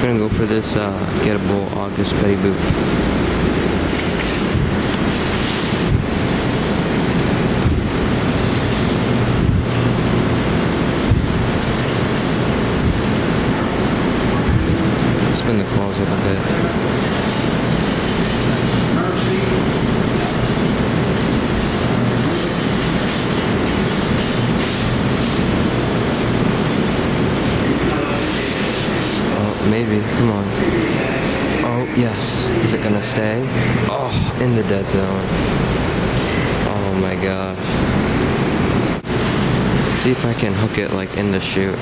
I'm gonna go for this gettable August Betty boot. Spin the claws a little bit. Maybe, come on. Oh, yes. Is it gonna stay? Oh, in the dead zone. Oh my gosh. See if I can hook it like in the chute.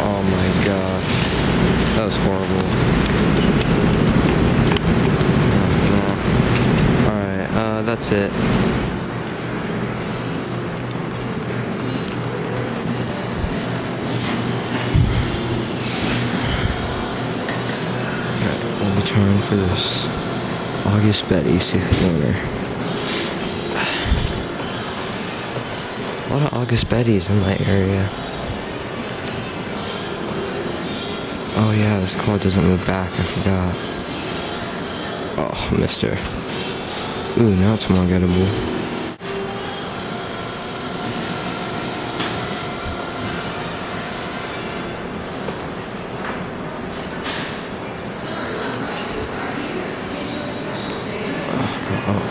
Oh my gosh. That was horrible. Oh, no. Alright, that's it. We'll be trying for this August Betty, see if we can win her. A lot of August Bettys in my area. Oh yeah, this claw doesn't move back, I forgot. Oh, missed her. Ooh, now it's more gettable. Oh,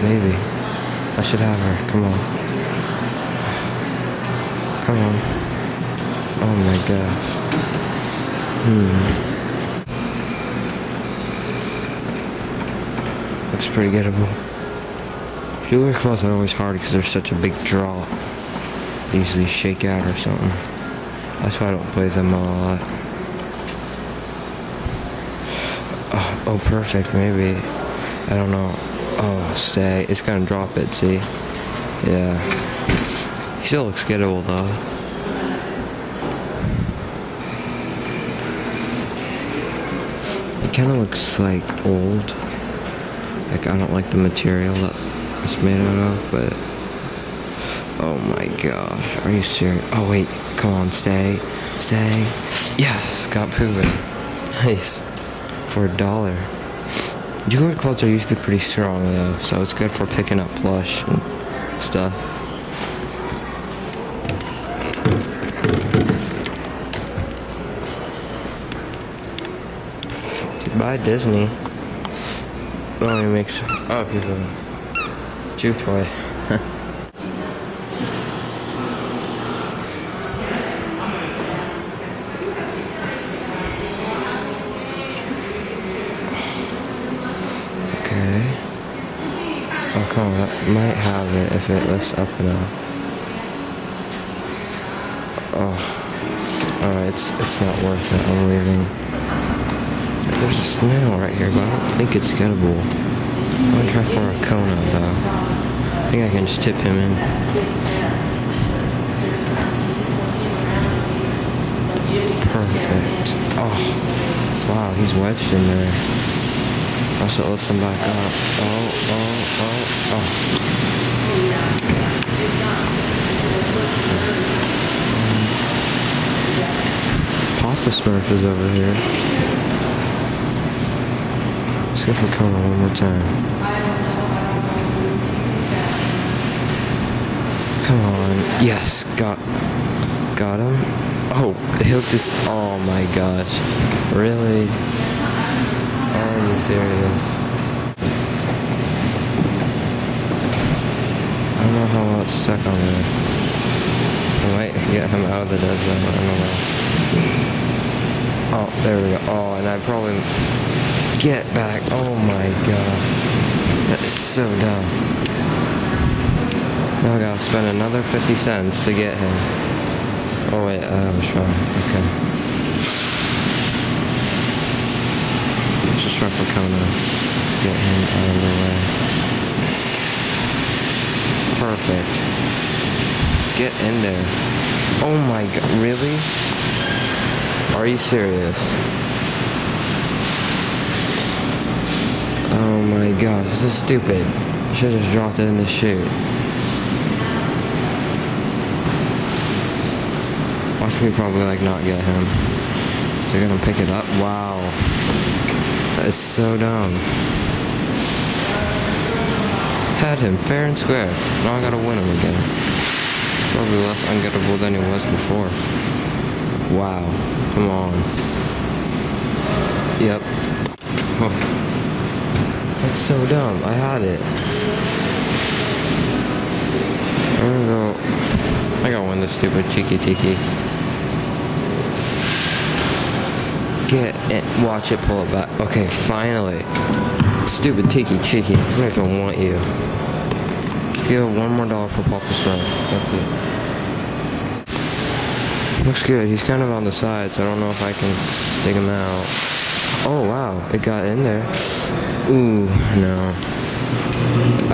maybe. I should have her. Come on. Come on. Oh my gosh. Looks pretty gettable. Jewelry claws are always hard because they're such a big draw. They usually shake out or something. That's why I don't play them a lot. Oh, perfect, maybe. I don't know. Oh, stay. It's gonna drop it, see? Yeah. He still looks gettable though. It kinda looks like old. Like, I don't like the material that it's made out of, but... Oh my gosh, are you serious? Oh wait, come on, stay. Stay. Yes, got proven. Nice. For $1. Jewelry claws are usually pretty strong though, so it's good for picking up plush and stuff. Goodbye, Disney. It only makes... Oh, he's a chew toy. Okay. Oh, come on. That might have it if it lifts up enough. Oh. Alright, it's not worth it. I'm leaving. There's a snail right here, but I don't think it's gettable. I'm gonna try for a Kona, though. I think I can just tip him in. Perfect. Oh. Wow, he's wedged in there. Also, it lifts him back up. Oh. Papa Smurf is over here. Let's go for Kona one more time. Come on. Yes, got him. Oh, the hook just... Oh my gosh. Really? Are you serious? I don't know how well it's stuck on there. I might get him out of the dead zone. I don't know. Oh, there we go. Oh, and I probably... Get back. Oh my god. That is so dumb. Now I gotta spend another 50 cents to get him. Oh wait, I was trying. Okay. Let's just try for Kona. Get him out of the way. Perfect. Get in there. Oh my god. Really? Are you serious? Oh my gosh, this is stupid. I should have just dropped it in the chute. Watch me probably like not get him. Is he gonna pick it up? Wow. That is so dumb. Had him fair and square. Now I gotta win him again. He's probably less ungettable than he was before. Wow. Come on. Yep. Oh. That's so dumb. I had it. I'm gonna go. I gotta win this stupid cheeky tiki. Get it. Watch it pull it back. Okay, finally. Stupid tiki cheeky. I don't even want you. Let's give $1 more for Papa Snow. That's it. Looks good. He's kind of on the side, so I don't know if I can dig him out. Oh, wow. It got in there. Ooh, no.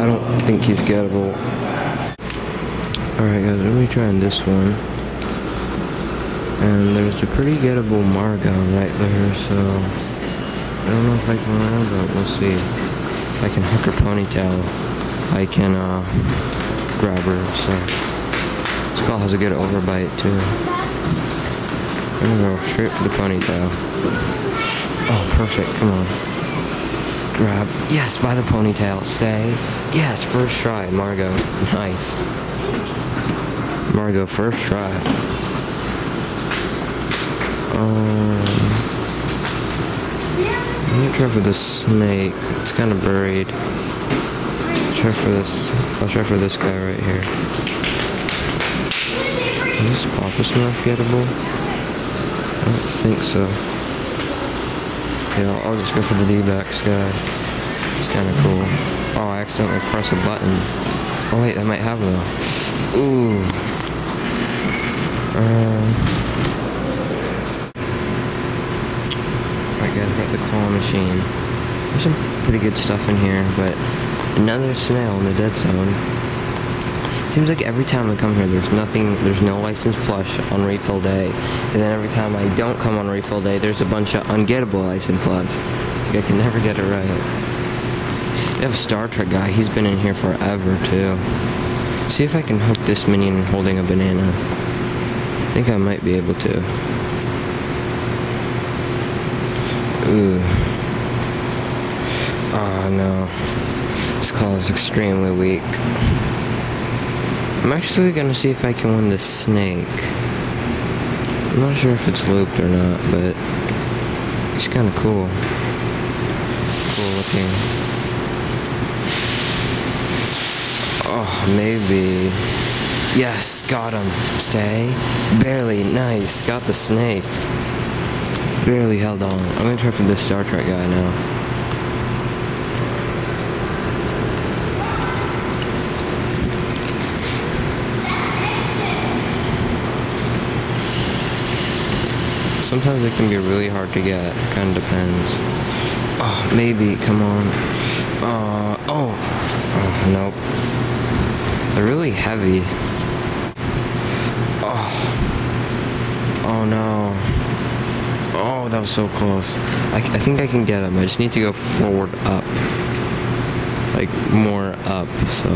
I don't think he's gettable. Alright, guys. Let me try this one. And there's a pretty gettable Margot right there, so I don't know if I can land them. Let's see. If I can hook her ponytail, I can grab her, so this girl has a good overbite too. I'm gonna go straight for the ponytail. Oh, perfect, come on. Grab, yes, by the ponytail, stay. Yes, first try, Margot, nice. Margot, first try. I'm gonna try for the snake. It's kind of buried. I'll try for this guy right here. Is this Papa Smurf gettable? I don't think so. Yeah, I'll just go for the D-backs guy. It's kind of cool. Oh, I accidentally pressed a button. Oh wait, I might have him though. Ooh. Alright guys, we're at the claw machine. There's some pretty good stuff in here, but another snail in the dead zone. Seems like every time I come here, there's no licensed plush on refill day. And then every time I don't come on refill day, there's a bunch of ungettable licensed plush. Like I can never get it right. They have a Star Trek guy, he's been in here forever too. See if I can hook this minion holding a banana. I think I might be able to. Ooh. Oh no. This claw is extremely weak. I'm actually gonna see if I can win the snake. I'm not sure if it's looped or not, but it's kinda cool. Cool looking. Oh, maybe. Yes, got him. Stay. Barely. Nice. Got the snake. Barely held on. I'm gonna try for this Star Trek guy now. Sometimes it can be really hard to get. Kind of depends. Oh, maybe. Come on. Oh, nope. They're really heavy. Oh no. Oh, that was so close. I think I can get him. I just need to go forward up. Like, more up, so.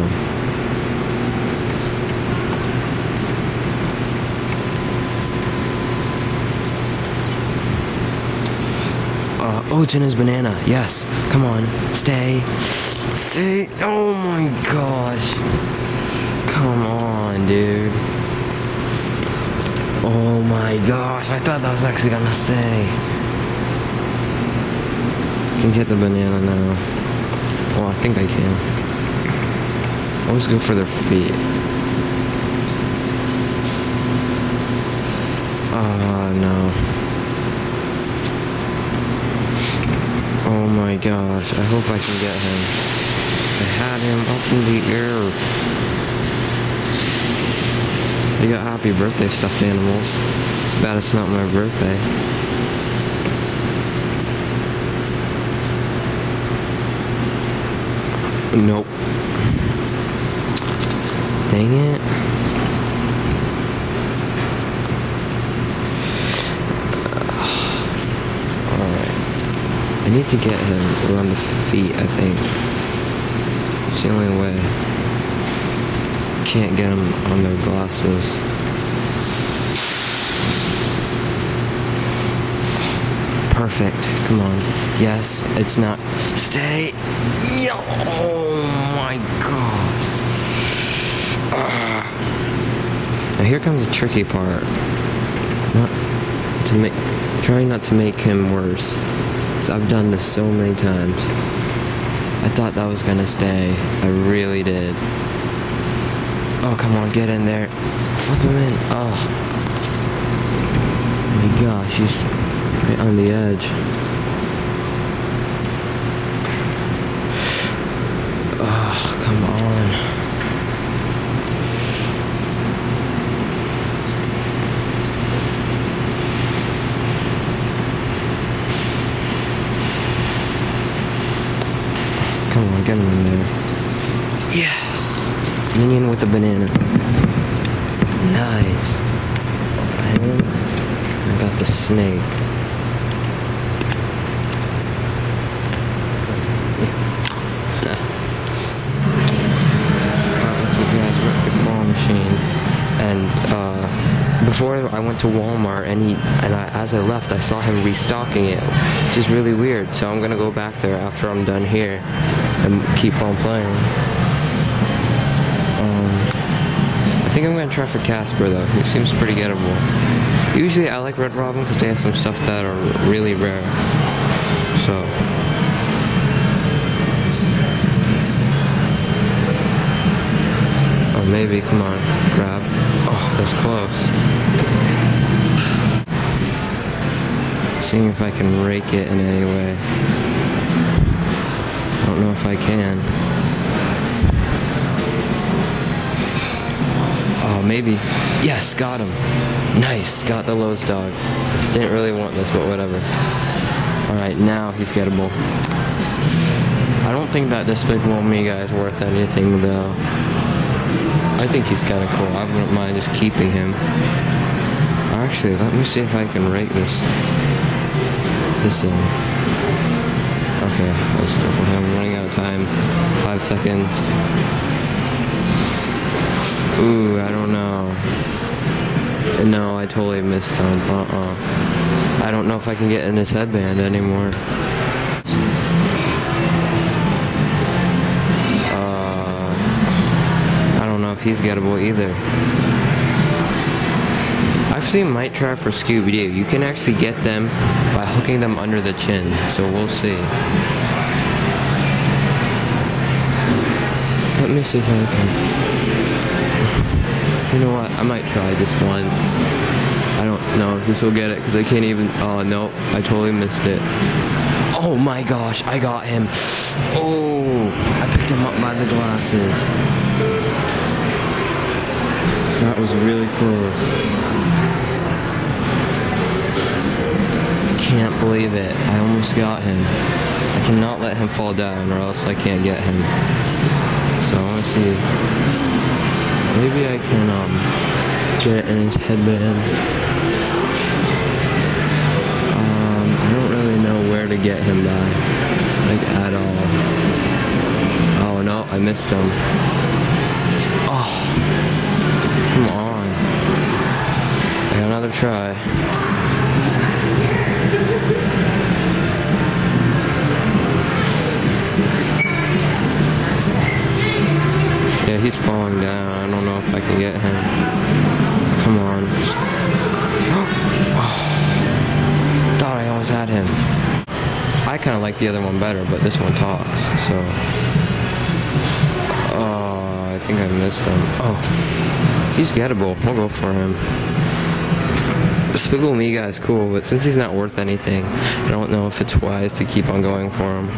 Oh, it's in his banana. Yes. Come on. Stay. Stay. Oh my gosh. Come on, dude. Oh my gosh. I thought that was actually gonna stay. I can get the banana now. Well, I think I can. Always go for their feet. Oh, no. Oh my gosh, I hope I can get him. I had him up in the air. They got happy birthday stuffed animals. It's bad it's not my birthday. Nope. Dang it. I need to get him around the feet, I think. It's the only way. Can't get him on their glasses. Perfect. Come on. Yes, it's not. Stay. Yo, oh my god. Now here comes the tricky part. Trying not to make him worse. Because I've done this so many times. I thought that was gonna stay. I really did. Oh, come on, get in there. Flip him in. Oh. My gosh, he's right on the edge. Oh, come on. Come on, get him in there. Yes! Minion with a banana. Nice. And then I got the snake. Alright, so guys, we're at the claw machine. And before I went to Walmart, as I left, I saw him restocking it, which is really weird. So I'm gonna go back there after I'm done here and keep on playing. I think I'm gonna try for Casper though. He seems pretty gettable. Usually I like Red Robin because they have some stuff that are really rare. So. Oh, maybe. Come on, grab. Oh, that's close. Seeing if I can rake it in any way. I don't know if I can. Oh, maybe. Yes, got him. Nice, got the Lowe's dog. Didn't really want this, but whatever. Alright, now he's gettable. I don't think that Despicable Me guy is worth anything, though. I think he's kind of cool. I wouldn't mind just keeping him. Actually, let me see if I can rate this in. Okay, let's go for him. I'm running out of time. 5 seconds. Ooh, I don't know. No, I totally missed him. I don't know if I can get in his headband anymore. I don't know if he's gettable either. I've seen might try for Scooby-Doo. You can actually get them by hooking them under the chin, so we'll see. Let me see if I can. You know what? I might try this once. I don't know if this will get it because I can't even. Oh, no. I totally missed it. Oh my gosh. I got him. Oh. I picked him up by the glasses. That was really close. I can't believe it. I almost got him. I cannot let him fall down or else I can't get him. So I want to see. Maybe I can get it in his headband. I don't really know where to get him by, like at all. Oh no, I missed him. Oh, come on. I got another try. Yeah, he's falling down. I don't know if I can get him. Come on. Oh, thought I almost had him. I kind of like the other one better, but this one talks, so. Oh, I think I missed him. Oh, he's gettable. We'll go for him. Despicable Me guy's cool, but since he's not worth anything, I don't know if it's wise to keep on going for him.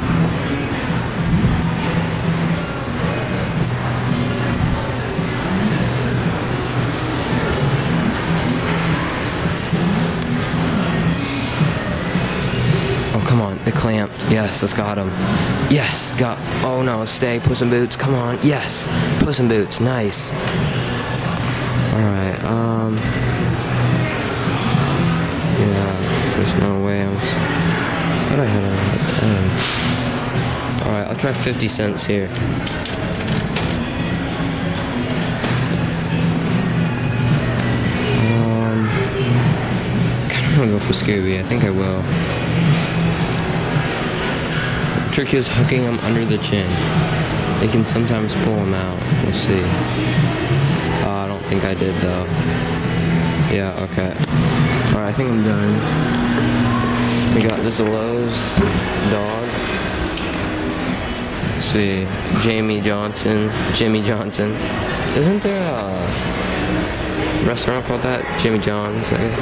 Come on, it clamped. Yes, that's got him. Yes, got. Oh no, stay. Puss in Boots. Come on. Yes, Puss in Boots. Nice. Alright, yeah, there's no way I thought I had a. Alright, I'll try 50 cents here. I'm gonna go for Scooby. I think I will. Trick is hooking them under the chin. They can sometimes pull them out. We'll see. I don't think I did though. Yeah, okay. Alright, I think I'm done. We got this Lowe's dog. Let's see. Jimmy Johnson. Isn't there a restaurant called that? Jimmy John's, I guess.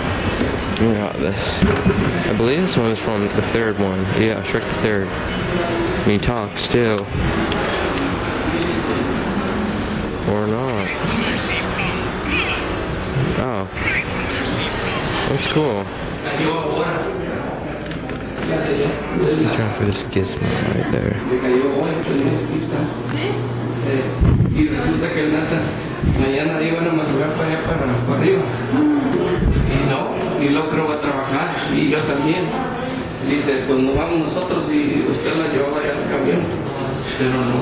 We got this. I believe this one is from the third one. Yeah, Shrek the Third. And he talks too. Or not. Oh. That's cool. I'm trying for this gizmo right there. Y resulta que el nata mañana iban a madrugar para allá para arriba. Y no, y Locro va a trabajar, y yo también. Dice, pues nos vamos nosotros y usted la llevaba allá al camión. Pero no.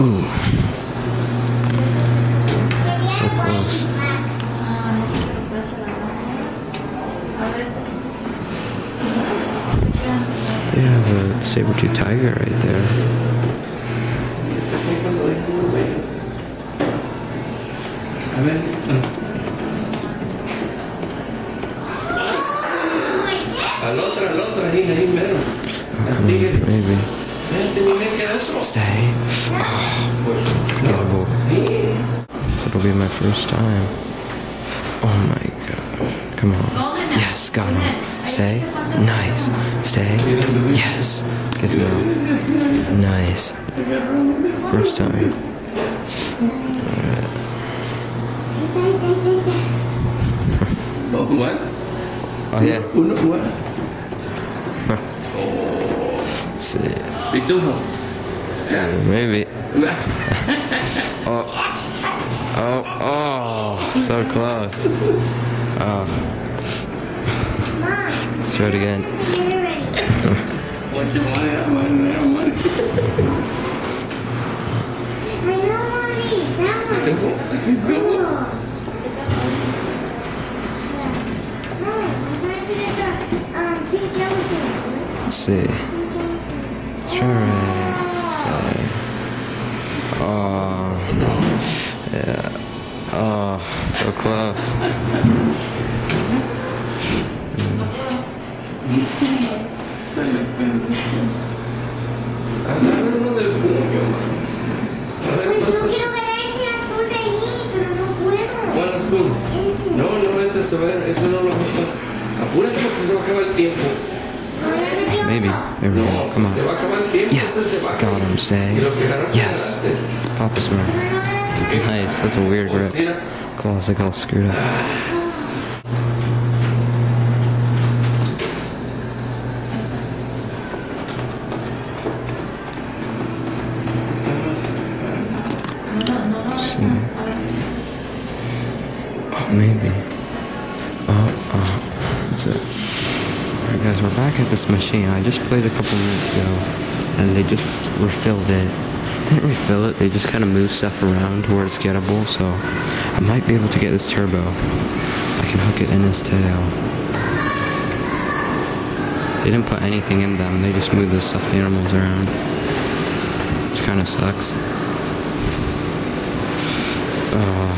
Ooh. So close. They have a Sabertooth tiger right there. Maybe. Stay. It's gettable. It'll be my first time. Oh my god. Come on. Yes, got him. Stay. Nice. Stay. Yes. Gizmo. Nice. First time. What? Oh yeah. What? Let's see. Yeah. Maybe. Oh, so close. Oh. Let's try it again. What you want? I don't want it. Let's see. Let's try it. Oh. Yeah. Oh, so close. ¿Cuál azul? No, ese es ver, eso no lo apúrate porque se va a acabar el tiempo. Maybe. There we go. Come on. Yes. Got him. Stay. Yes. Papa Smurf. Nice. That's a weird grip. Cool. It's like all screwed up. Oh, maybe. That's it. Alright guys, we're back at this machine. I just played a couple minutes ago, and they just refilled it. They didn't refill it, they just kind of moved stuff around to where it's gettable, so I might be able to get this turbo. I can hook it in his tail. They didn't put anything in them, they just moved the stuffed animals around. Which kind of sucks. Oh,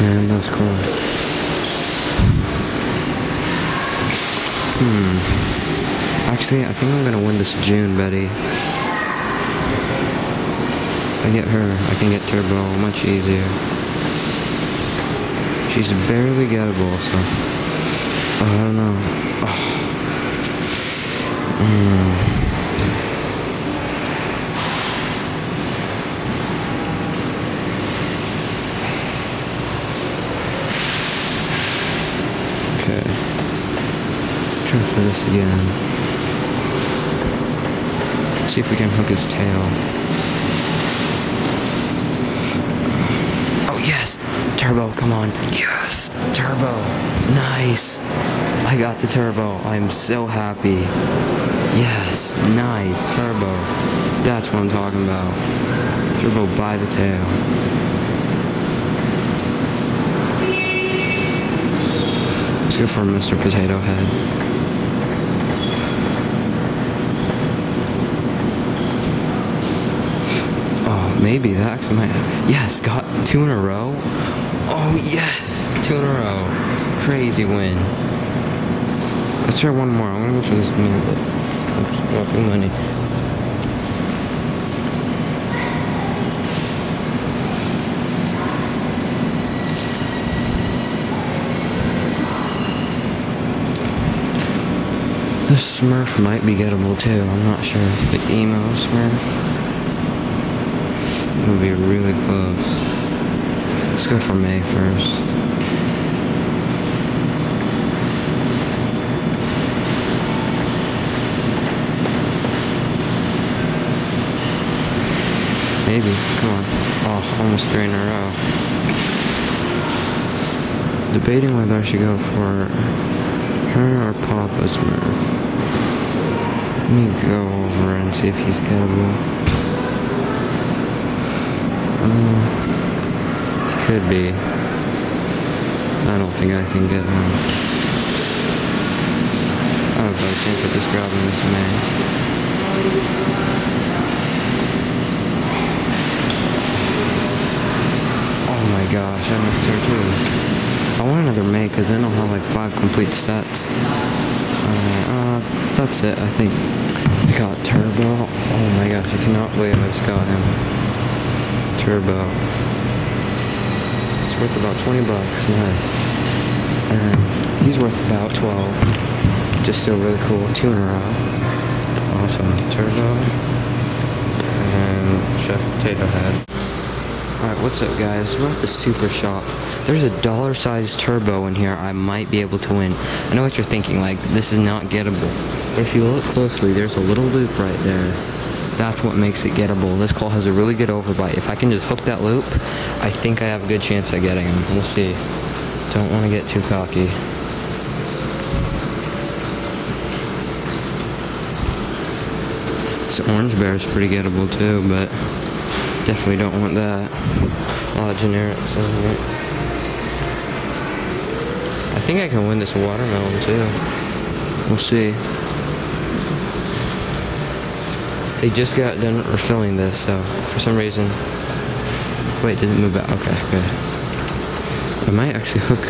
man, that was close. Actually, I think I'm gonna win this June, Betty. If I get her, I can get Turbo much easier. She's barely gettable, so I don't know. Okay. Try for this again. See if we can hook his tail. Oh yes! Turbo, come on. Yes! Turbo! Nice! I got the turbo. I'm so happy. Yes! Nice! Turbo. That's what I'm talking about. Turbo by the tail. Let's go for Mr. Potato Head. maybe that actually might have. Yes, got 2 in a row. Oh, yes, 2 in a row. Crazy win. Let's try one more. I'm gonna go for this mini bit. Oops, dropping money. This Smurf might be gettable too, I'm not sure. The emo Smurf. It would be really close. Let's go for May first. Maybe, come on. Oh, almost 3 in a row. Debating whether I should go for her or Papa Smurf. Let me go over and see if he's gettable. He could be. I don't think I can get him. I don't have a chance of just grabbing this May. Oh my gosh, I missed her too. I want another May because then I'll have like 5 complete sets. That's it, I think. I got Turbo. Oh my gosh, I cannot believe I just got him. Turbo. It's worth about 20 bucks, nice. And he's worth about 12. Just still really cool. 2 in a row. Awesome. Turbo. And Chef Potato Head. Alright, what's up guys? We're at the Super Shop. There's a $sized turbo in here I might be able to win. I know what you're thinking, like, this is not gettable. But if you look closely, there's a little loop right there. That's what makes it gettable. This call has a really good overbite. If I can just hook that loop, I think I have a good chance at getting him. We'll see. Don't want to get too cocky. This orange bear is pretty gettable too, but definitely don't want that. A lot of generics in here. I think I can win this watermelon too. We'll see. They just got done refilling this, so for some reason... Wait, does it move back? Okay, good. I might actually hook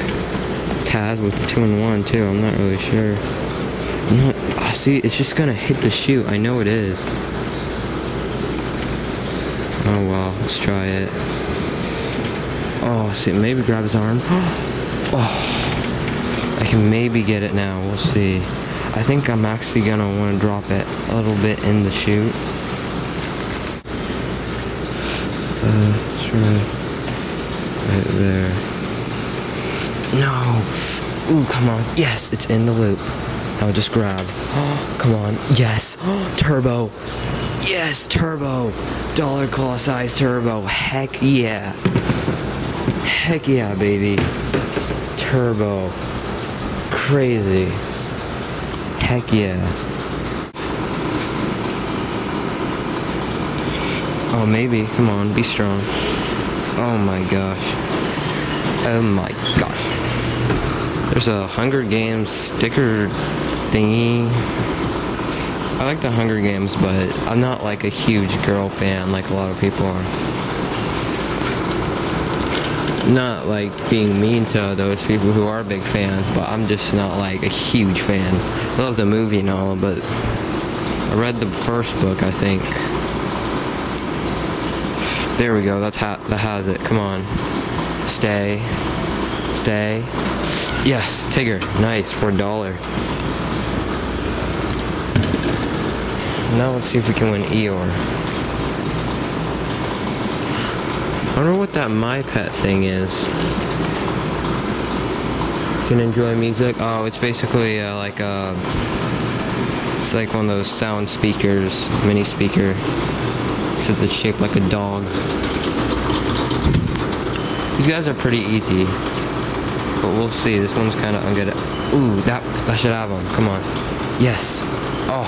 Taz with the 2-in-1 too, I'm not really sure. I'm not... Oh, see, it's just gonna hit the chute, I know it is. Oh well, let's try it. Oh, see, maybe grab his arm. Oh, I can maybe get it now, we'll see. I think I'm actually gonna want to drop it a little bit in the chute. Let's try right there. No! Ooh, come on. Yes, it's in the loop. Now just grab. Oh, come on. Yes. Oh, turbo. Yes, turbo. Dollar claw size turbo. Heck yeah. Heck yeah, baby. Turbo. Crazy. Heck yeah. Oh, maybe. Come on, be strong. Oh my gosh. Oh my gosh. There's a Hunger Games sticker thingy. I like the Hunger Games, but I'm not like a huge girl fan like a lot of people are. Not like being mean to those people who are big fans, but I'm just not like a huge fan. I love the movie and all, but I read the first book, I think. There we go, that has it. Come on. Stay. Stay. Yes, Tigger. Nice, for $1. Now let's see if we can win Eeyore. I don't know what that My Pet thing is. You can enjoy music. Oh, it's basically like a... It's like one of those sound speakers, mini speaker. Except it's shaped like a dog. These guys are pretty easy. But we'll see. This one's kind of ungood. Ooh, that should have him. Come on. Yes. Oh,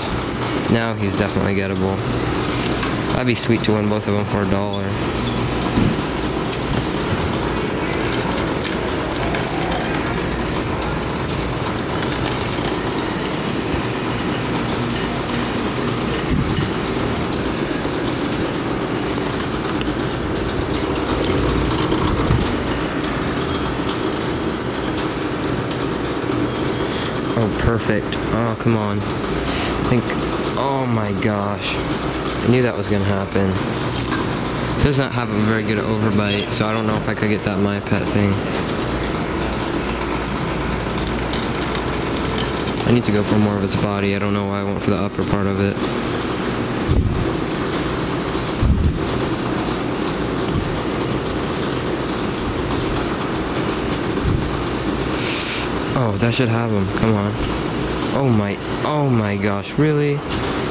now he's definitely gettable. That'd be sweet to win both of them for $1. Oh, perfect. Oh, come on. I think... Oh my gosh. I knew that was gonna happen. It does not have a very good overbite, so I don't know if I could get that My Pet thing. I need to go for more of its body. I don't know why I went for the upper part of it. Oh, that should have him. Come on. Oh my gosh, really?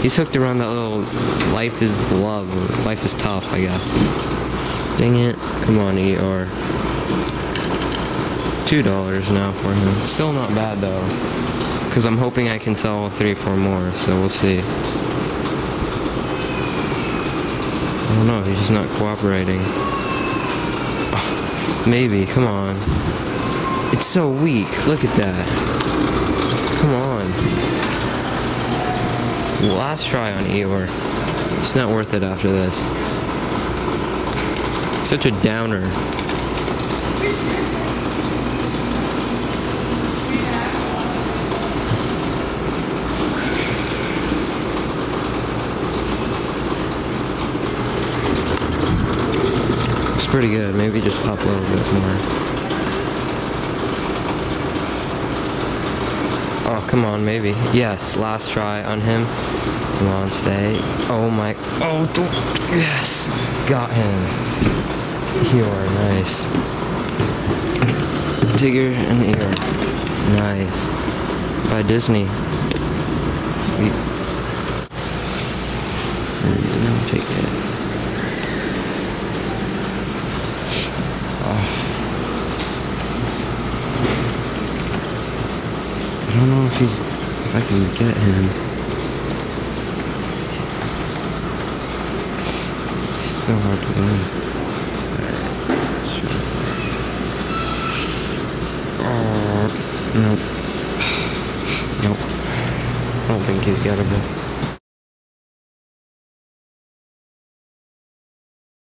He's hooked around that little life is love, or life is tough, I guess. Dang it. Come on, Eeyore. $2 now for him. Still not bad though. Because I'm hoping I can sell 3-4 more, so we'll see. I don't know, he's just not cooperating. Oh, maybe, come on. It's so weak, look at that. Come on. Last try on Eeyore. It's not worth it after this. Such a downer. It's pretty good. Maybe just up a little bit more. Oh, come on, maybe. Yes, last try on him. Come on, stay. Oh my. Oh, don't. Yes. Got him. You are nice. Tigger and Eeyore. Nice. By Disney. Sweet. And take it. Oh. I don't know if I can get him. It's so hard to win. Alright, let's try. Oh, nope. Nope. I don't think he's gettable.